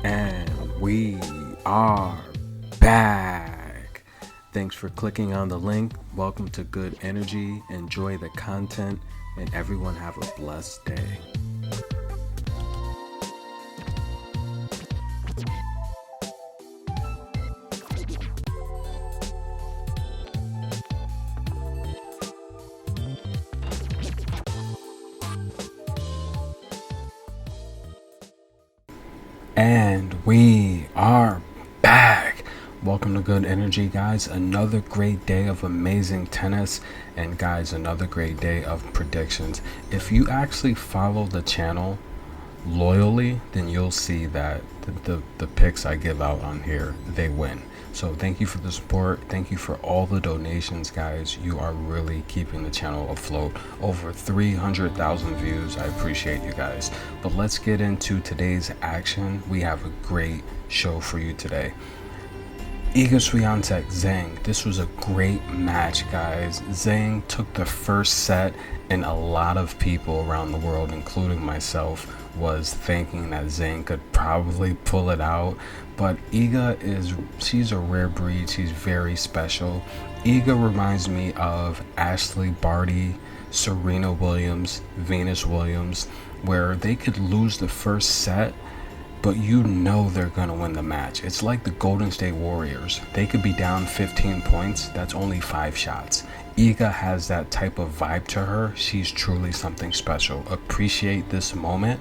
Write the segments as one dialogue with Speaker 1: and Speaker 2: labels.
Speaker 1: And we are back. Thanks for clicking on the link. Welcome to Good Energy. Enjoy the content, and everyone have a blessed day. And we are back. Welcome to Good Energy, guys. Another great day of amazing tennis, and guys, another great day of predictions. If you actually follow the channel loyally, then you'll see that the picks I give out on here, they win. So thank you for the support. Thank you for all the donations, guys. You are really keeping the channel afloat. Over 300,000 views. I appreciate you guys. But let's get into today's action. We have a great show for you today. Iga Swiatek, Zhang. This was a great match, guys. Zhang took the first set, and a lot of people around the world, including myself, was thinking that Zhang could probably pull it out. But she's a rare breed. She's very special. Iga reminds me of Ashley Barty, Serena Williams, Venus Williams, where they could lose the first set, but you know they're going to win the match. It's like the Golden State Warriors. They could be down 15 points. That's only 5 shots. Iga has that type of vibe to her. She's truly something special. Appreciate this moment,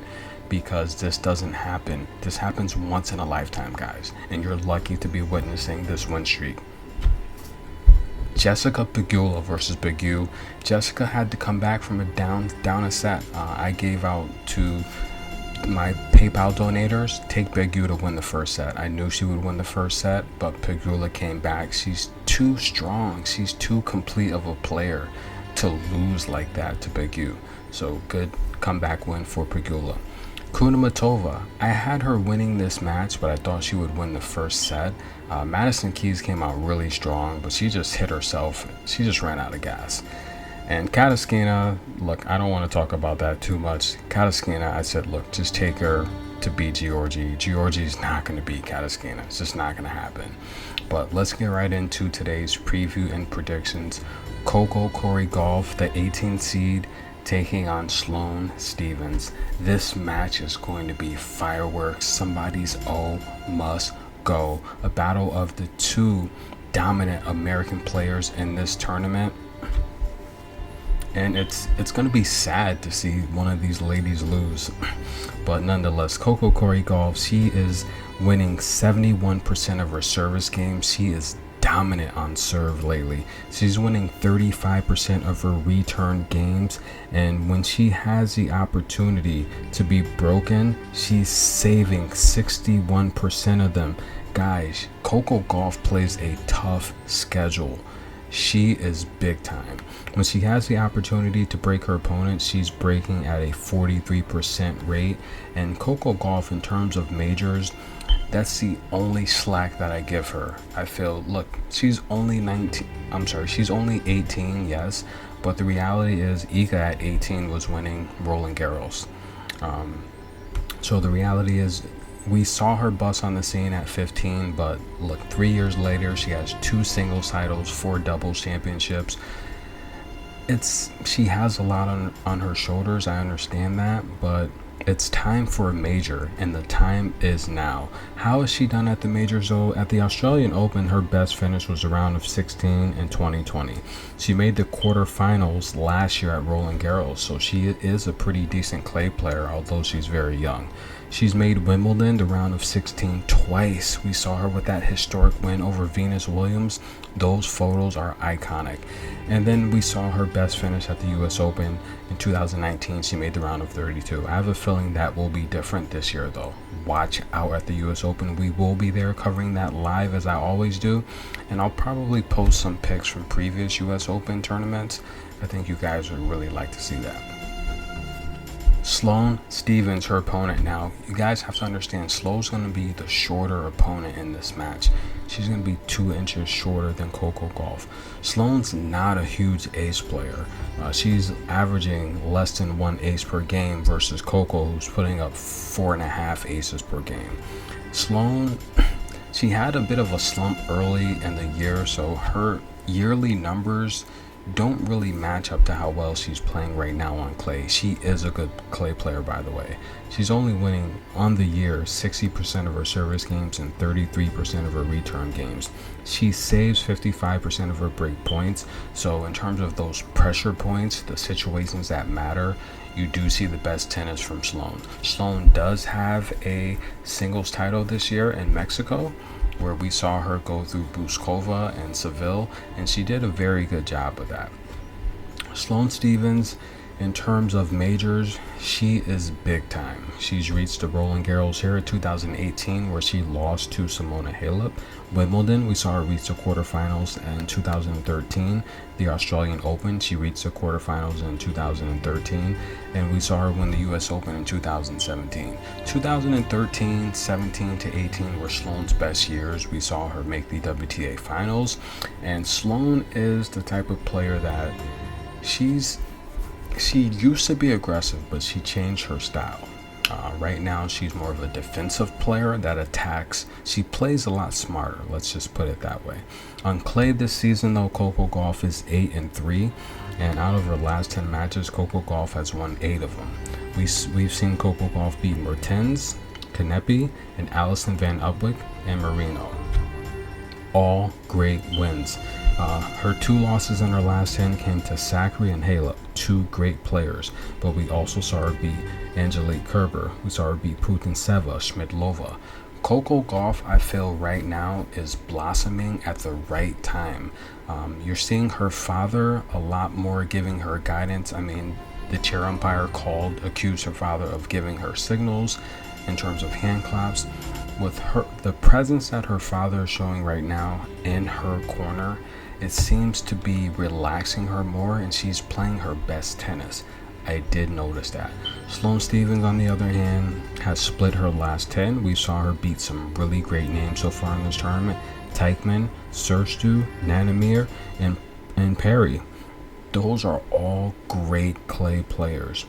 Speaker 1: because this doesn't happen. This happens once in a lifetime, guys. And you're lucky to be witnessing this win streak. Jessica Pegula versus Big U. Jessica had to come back from a down a set. I gave out to my PayPal donators, take Big U to win the first set. I knew she would win the first set, but Pegula came back. She's too strong. She's too complete of a player to lose like that to Big U. So good comeback win for Pegula. Kunamatova, I had her winning this match, but I thought she would win the first set. Madison Keys came out really strong, but she just hit herself. She just ran out of gas. And Kataskina, look, I don't want to talk about that too much. Kataskina, I said, look, just take her to beat Giorgi. Giorgi's not going to beat Kataskina. It's just not going to happen. But let's get right into today's preview and predictions. Coco Corey Golf, the 18th seed, taking on Sloane Stevens. This match is going to be fireworks. Somebody's O must go. A battle of the two dominant American players in this tournament. And it's going to be sad to see one of these ladies lose. But nonetheless, Coco Corey Golf, she is winning 71% of her service games. She is dominant on serve lately. She's winning 35% of her return games, and when she has the opportunity to be broken, she's saving 61% of them. Guys, Coco Golf plays a tough schedule. She is big time. When she has the opportunity to break her opponent, she's breaking at a 43% rate. And Coco Golf, in terms of majors, that's the only slack that I give her. I feel, look, she's only 18, yes, but the reality is Iga at 18 was winning Roland Garros. So the reality is we saw her bust on the scene at 15, but look, 3 years later, she has 2 singles titles, 4 doubles championships. She has a lot on her shoulders, I understand that, but it's time for a major, and the time is now. How has she done at the majors though? At the Australian Open, her best finish was a round of 16 in 2020. She made the quarterfinals last year at Roland Garros, so she is a pretty decent clay player, although she's very young. She's made Wimbledon the round of 16 twice. We saw her with that historic win over Venus Williams. Those photos are iconic. And then we saw her best finish at the US Open in 2019. She made the round of 32. I have a feeling that will be different this year though. Watch out at the US Open. We will be there covering that live as I always do. And I'll probably post some pics from previous US Open tournaments. I think you guys would really like to see that. Sloane Stevens, her opponent. Now, you guys have to understand, Sloane's going to be the shorter opponent in this match. she's going to be 2 inches shorter than Coco Gauff. Sloane's not a huge ace player. She's averaging less than 1 ace per game versus Coco, who's putting up 4.5 aces per game. Sloane, she had a bit of a slump early in the year, so her yearly numbers don't really match up to how well she's playing right now on clay. She is a good clay player, by the way. She's only winning on the year 60% of her service games and 33% of her return games. She saves 55% of her break points, so in terms of those pressure points, the situations that matter, you do see the best tennis from Sloane. Sloane does have a singles title this year in Mexico, where we saw her go through Buskova and Seville, and she did a very good job with that. Sloane Stephens, in terms of majors, she is big time. She's reached the Roland Garros here in 2018, where she lost to Simona Halep. Wimbledon, we saw her reach the quarterfinals in 2013. The Australian Open, she reached the quarterfinals in 2013, and we saw her win the US Open in 2017. 2013, 17 to 18 were Sloane's best years. We saw her make the WTA finals, and Sloane is the type of player that she used to be aggressive, but she changed her style. Right now, she's more of a defensive player that attacks. She plays a lot smarter, let's just put it that way. On clay this season, though, Coco Gauff is 8-3, and out of her last 10 matches, Coco Gauff has won 8 of them. We've seen Coco Gauff beat Mertens, Kanepi, and Alison Van Upwick and Marino. All great wins. Her 2 losses in her last 10 came to Sakari and Halep, 2 great players, but we also saw her beat Angelique Kerber. We saw her beat Putintseva, Schmidlova. Coco Gauff, I feel right now, is blossoming at the right time. You're seeing her father a lot more giving her guidance. I mean, the chair umpire accused her father of giving her signals in terms of hand claps. With her, the presence that her father is showing right now in her corner, it seems to be relaxing her more, and she's playing her best tennis. I did notice that. Sloane Stephens, on the other hand, has split her last 10. We saw her beat some really great names so far in this tournament: Teichmann, Serstu, Nanamir, and Perry. Those are all great clay players.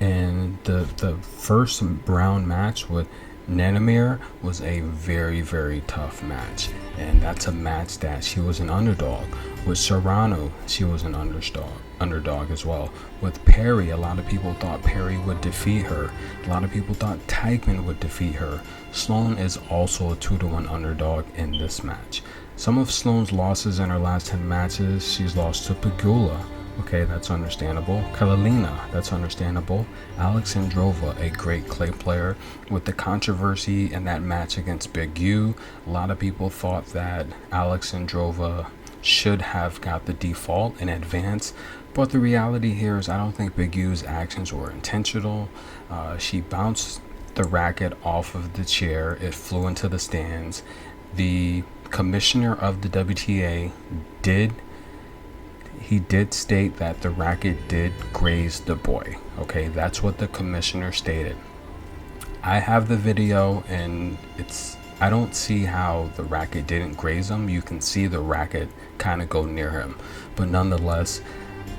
Speaker 1: And the first round match with Nanamir was a very, very tough match, and that's a match that she was an underdog. With Serrano, she was an underdog as well. With Perry, a lot of people thought Perry would defeat her. A lot of people thought Teichmann would defeat her. Sloane is also a 2-1 underdog in this match. Some of Sloane's losses in her last 10 matches, she's lost to Pegula. Okay, that's understandable. Kalalina, that's understandable. Alexandrova, a great clay player. With the controversy in that match against Big U, a lot of people thought that Alexandrova should have got the default in advance. But the reality here is I don't think Big U's actions were intentional. She bounced the racket off of the chair. It flew into the stands. The commissioner of the WTA did state that the racket did graze the boy. Okay, that's what the commissioner stated. I have the video, and I don't see how the racket didn't graze him. You can see the racket kind of go near him, but nonetheless,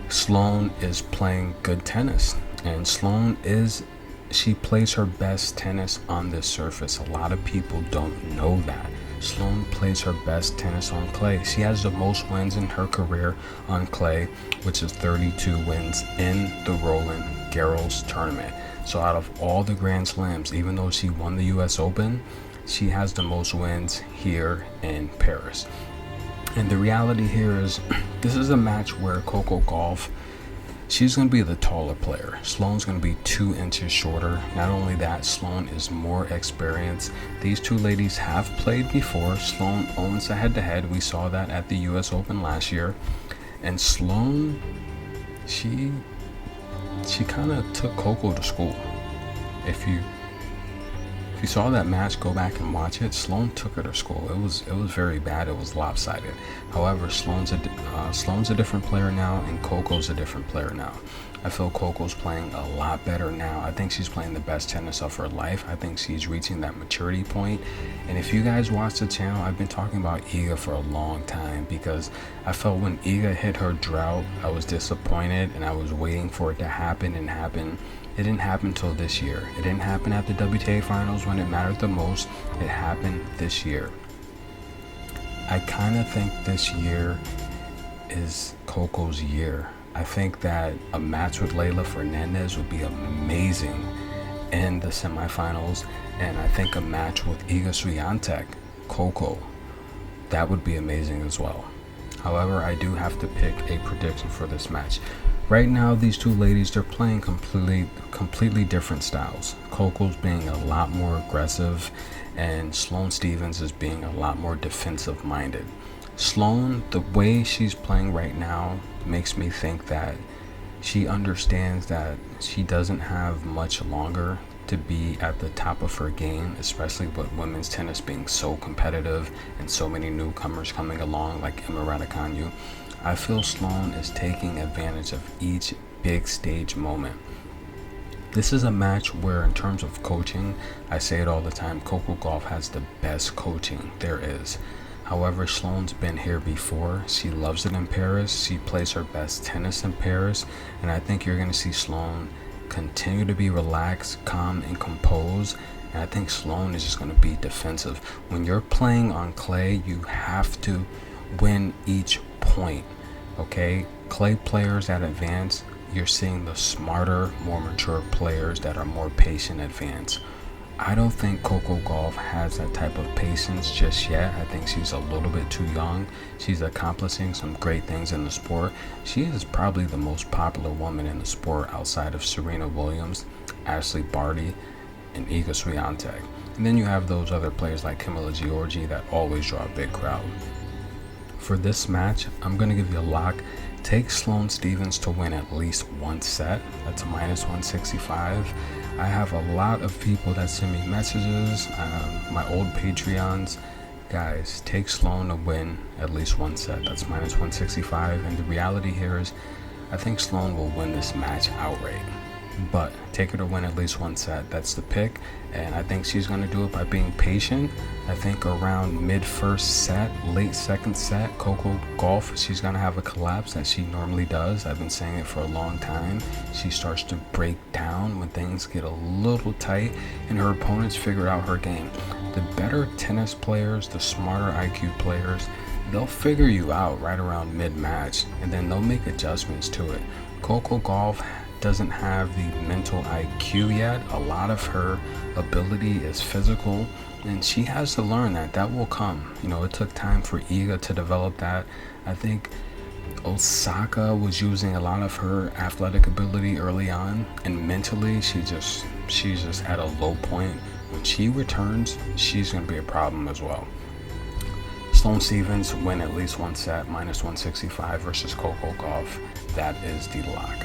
Speaker 1: Sloane is playing good tennis, and she plays her best tennis on this surface. A lot of people don't know that. Sloane plays her best tennis on clay. She has the most wins in her career on clay, which is 32 wins in the Roland Garros tournament. So out of all the Grand Slams, even though she won the US Open, she has the most wins here in Paris. And the reality here is this is a match where Coco Gauff, she's going to be the taller player. Sloane's going to be 2 inches shorter. Not only that, Sloane is more experienced. These two ladies have played before. Sloane owns the head-to-head. We saw that at the US Open last year. And Sloane, she kind of took Coco to school. If you saw that match, go back and watch it. Sloane took her to school. It was very bad. It was lopsided. However, Sloane's a different player now, and Coco's a different player now. I feel Coco's playing a lot better now. I think she's playing the best tennis of her life. I think she's reaching that maturity point. And if you guys watch the channel, I've been talking about Iga for a long time because I felt when Iga hit her drought, I was disappointed and I was waiting for it to happen and happen. It didn't happen until this year. It didn't happen at the WTA finals when it mattered the most. It happened this year. I kind of think this year is Coco's year. I think that a match with Leylah Fernandez would be amazing in the semifinals, and I think a match with Iga Swiatek, Coco, that would be amazing as well. However, I do have to pick a prediction for this match. Right now, these two ladies, they're playing completely different styles. Coco's being a lot more aggressive, and Sloane Stephens is being a lot more defensive minded. Sloane, the way she's playing right now makes me think that she understands that she doesn't have much longer to be at the top of her game, especially with women's tennis being so competitive and so many newcomers coming along like Emma Raducanu. I feel Sloane is taking advantage of each big stage moment. This is a match where, in terms of coaching, I say it all the time, Coco Gauff has the best coaching there is. However, Sloane's been here before. She loves it in Paris. She plays her best tennis in Paris. And I think you're going to see Sloane continue to be relaxed, calm, and composed. And I think Sloane is just going to be defensive. When you're playing on clay, you have to win each point. Okay? Clay players that advance, you're seeing the smarter, more mature players that are more patient advance. I don't think Coco Gauff has that type of patience just yet. I think she's a little bit too young. She's accomplishing some great things in the sport. She is probably the most popular woman in the sport outside of Serena Williams, Ashley Barty, and Iga Swiatek. And then you have those other players like Camila Giorgi that always draw a big crowd. For this match, I'm going to give you a lock. Take Sloane Stephens to win at least one set. That's a -165. I have a lot of people that send me messages, my old Patreons. Guys, take Sloane to win at least one set. That's -165. And the reality here is, I think Sloane will win this match outright. But take her to win at least one set. That's the pick. And I think she's going to do it by being patient. I think around mid-first set, late second set, Coco Gauff, she's going to have a collapse that she normally does. I've been saying it for a long time. She starts to break down when things get a little tight and her opponents figure out her game. The better tennis players, the smarter IQ players, they'll figure you out right around mid-match and then they'll make adjustments to it. Coco Gauff doesn't have the mental IQ yet. A lot of her ability is physical, and she has to learn that. That will come. You know, it took time for Iga to develop that. I think Osaka was using a lot of her athletic ability early on, and mentally she's just at a low point. When she returns, she's going to be a problem as well. Sloane Stephens win at least one set, -165 versus Coco Gauff. That is the lock.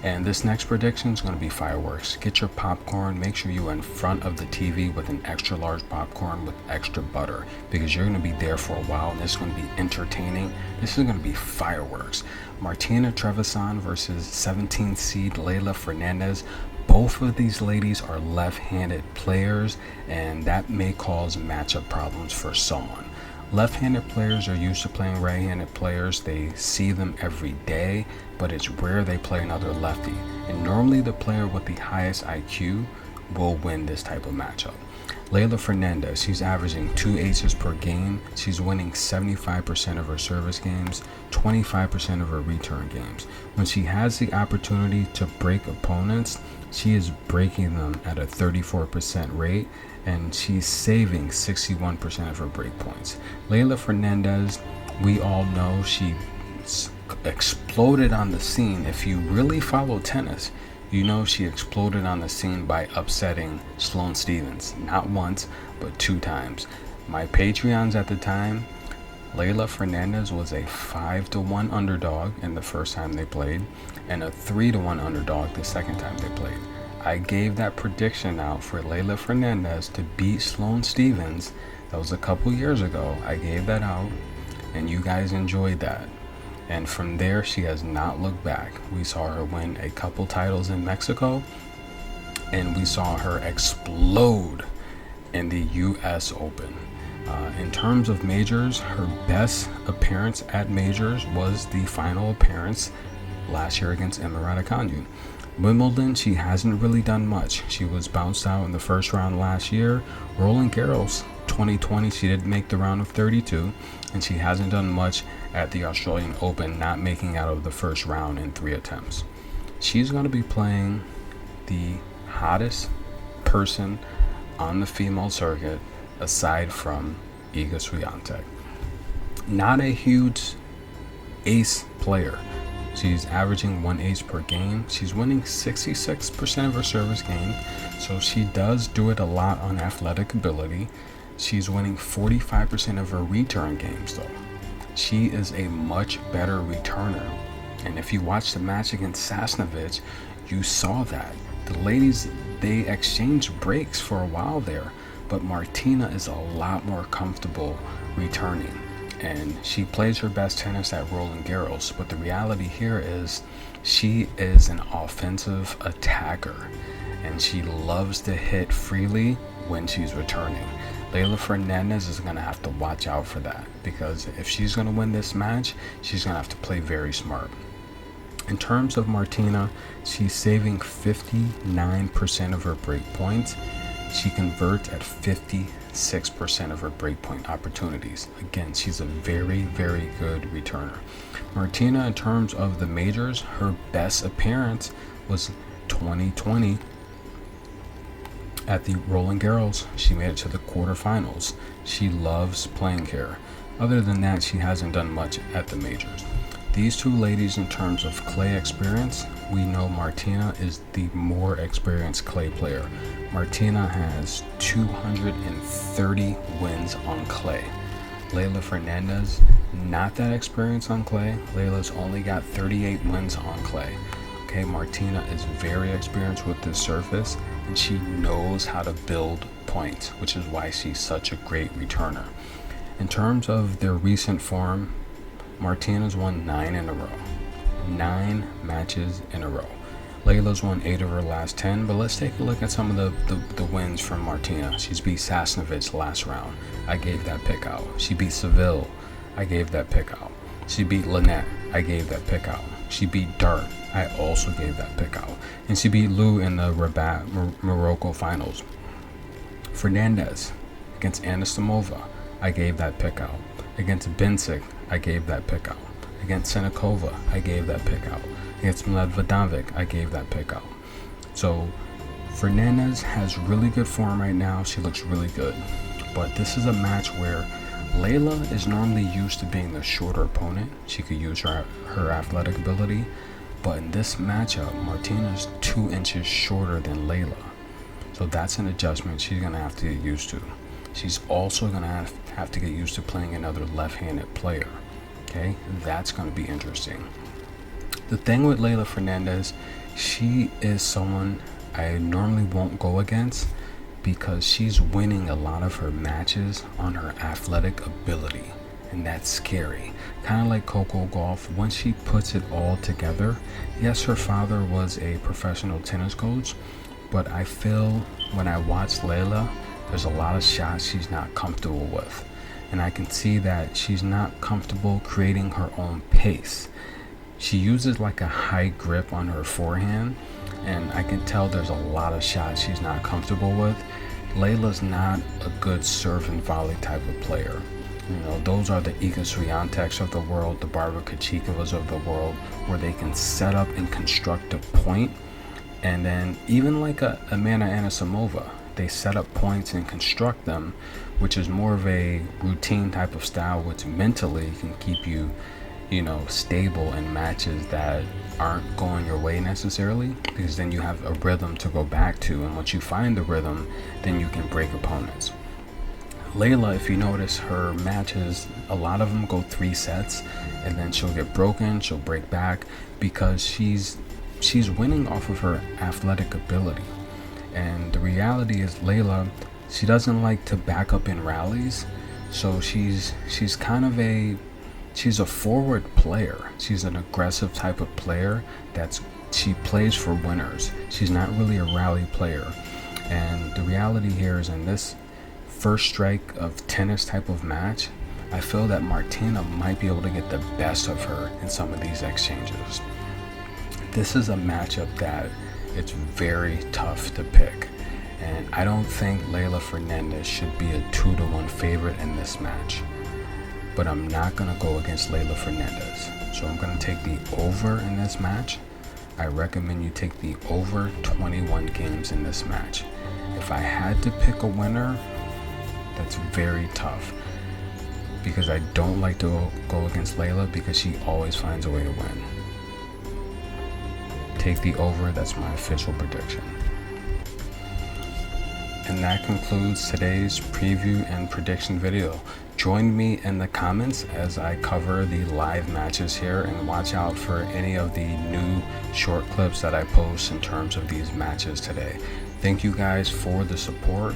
Speaker 1: And this next prediction is going to be fireworks. Get your popcorn. Make sure you're in front of the TV with an extra large popcorn with extra butter, because you're going to be there for a while and it's going to be entertaining. This is going to be fireworks. Martina Trevisan versus 17th seed Leylah Fernandez. Both of these ladies are left-handed players, and that may cause matchup problems for someone. Left-handed players are used to playing right-handed players. They see them every day, but it's rare they play another lefty. And normally the player with the highest IQ will win this type of matchup. Leylah Fernandez, she's averaging 2 aces per game. She's winning 75% of her service games, 25% of her return games. When she has the opportunity to break opponents, she is breaking them at a 34% rate, and she's saving 61% of her break points. Leylah Fernandez, we all know she exploded on the scene. If you really follow tennis, you know she exploded on the scene by upsetting Sloane Stephens, not once, but 2 times. My Patreons at the time, Leylah Fernandez was a 5-1 underdog in the first time they played, and a 3-1 underdog the second time they played. I gave that prediction out for Leylah Fernandez to beat Sloane Stephens. That was a couple years ago. I gave that out, and you guys enjoyed that. And from there, she has not looked back. We saw her win a couple titles in Mexico, and we saw her explode in the US Open. In terms of majors, her best appearance at majors was the final appearance last year against Emma Raducanu. Wimbledon, she hasn't really done much. She was bounced out in the first round last year. Roland Garros 2020, she did make the round of 32, and she hasn't done much at the Australian Open, not making out of the first round in 3 attempts. She's going to be playing the hottest person on the female circuit aside from Iga Swiatek. Not a huge ace player. She's averaging 1 ace per game. She's winning 66% of her service game, so she does do it a lot on athletic ability. She's winning 45% of her return games though. She is a much better returner. And if you watch the match against Sasnovich, you saw that. The ladies, they exchanged breaks for a while there, but Martina is a lot more comfortable returning. And she plays her best tennis at Roland Garros, but the reality here is she is an offensive attacker, and she loves to hit freely when she's returning. Leylah Fernandez is going to have to watch out for that, because if she's going to win this match, she's going to have to play very smart. In terms of Martina, she's saving 59% of her break points. She converts at 56% of her breakpoint opportunities. Again, she's a very, very good returner. Martina, in terms of the majors, her best appearance was 2020 at the Roland Garros. She made it to the quarterfinals. She loves playing here. Other than that, she hasn't done much at the majors. These two ladies, in terms of clay experience, we know Martina is the more experienced clay player. Martina has 230 wins on clay. Leylah Fernandez, not that experienced on clay. Leylah's only got 38 wins on clay. Okay, Martina is very experienced with this surface, and she knows how to build points, which is why she's such a great returner. In terms of their recent form, Martina's won 9 in a row. 9 matches in a row. Leylah's won 8 of her last 10, but let's take a look at some of the wins from Martina. She's beat Sasnovich last round. I gave that pick out. She beat Seville. I gave that pick out. She beat Lynette. I gave that pick out. She beat Dart. I also gave that pick out. And she beat Lou in the Rabat, Morocco finals. Fernandez against Anisimova. I gave that pick out. Against Bencic, I gave that pick out. Against Senekova, I gave that pick out. Against Mladenovic, I gave that pick out. So Fernandez has really good form right now. She looks really good. But this is a match where Leylah is normally used to being the shorter opponent. She could use her athletic ability. But in this matchup, Martina's 2 inches shorter than Leylah. So that's an adjustment she's going to have to get used to. She's also going to have to get used to playing another left-handed player. Okay, that's going to be interesting. The thing with Leylah Fernandez, she is someone I normally won't go against because she's winning a lot of her matches on her athletic ability, and that's scary. Kind of like Coco Gauff, once she puts it all together. Yes, her father was a professional tennis coach, but I feel when I watch Leylah, there's a lot of shots she's not comfortable with. And I can see that she's not comfortable creating her own pace. She uses like a high grip on her forehand, and I can tell there's a lot of shots she's not comfortable with. Leylah's not a good serve and volley type of player. You know, those are the Iga Swiateks of the world, the Barbara Krejcikovas of the world, where they can set up and construct a point. And then even like a Amanda Anisimova, they set up points and construct them, which is more of a routine type of style, which mentally can keep you, stable in matches that aren't going your way necessarily, because then you have a rhythm to go back to, and once you find the rhythm, then you can break opponents. Leylah, if you notice her matches, a lot of them go 3 sets, and then she'll get broken, she'll break back, because she's winning off of her athletic ability. And the reality is Leylah, she doesn't like to back up in rallies, so she's she's a forward player. She's an aggressive type of player. She plays for winners. She's not really a rally player. And the reality here is, in this first strike of tennis type of match, I feel that Martina might be able to get the best of her in some of these exchanges. This is a matchup that it's very tough to pick. And I don't think Leylah Fernandez should be a 2-1 favorite in this match. But I'm not going to go against Leylah Fernandez. So I'm going to take the over in this match. I recommend you take the over 21 games in this match. If I had to pick a winner, that's very tough, because I don't like to go against Leylah because she always finds a way to win. Take the over, that's my official prediction. And that concludes today's preview and prediction video. Join me in the comments as I cover the live matches here, and watch out for any of the new short clips that I post in terms of these matches today. Thank you guys for the support.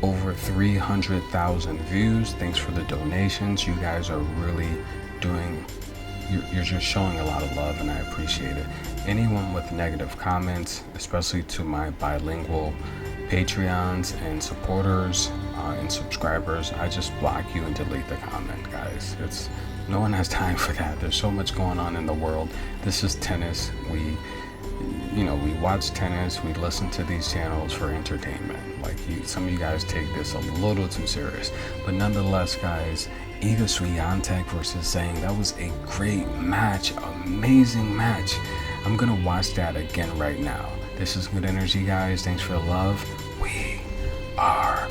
Speaker 1: Over 300,000 views. Thanks for the donations. You guys are really you're just showing a lot of love, and I appreciate it. Anyone with negative comments, especially to my bilingual Patreons and supporters and subscribers, I just block you and delete the comment, guys. No one has time for that. There's so much going on in the world. This is tennis. We watch tennis. We listen to these channels for entertainment. Some of you guys take this a little too serious, but nonetheless, guys, Iga Swiatek versus Zhang, that was a great match, amazing match. I'm gonna watch that again right now. This is Good Energy, guys. Thanks for the love. We are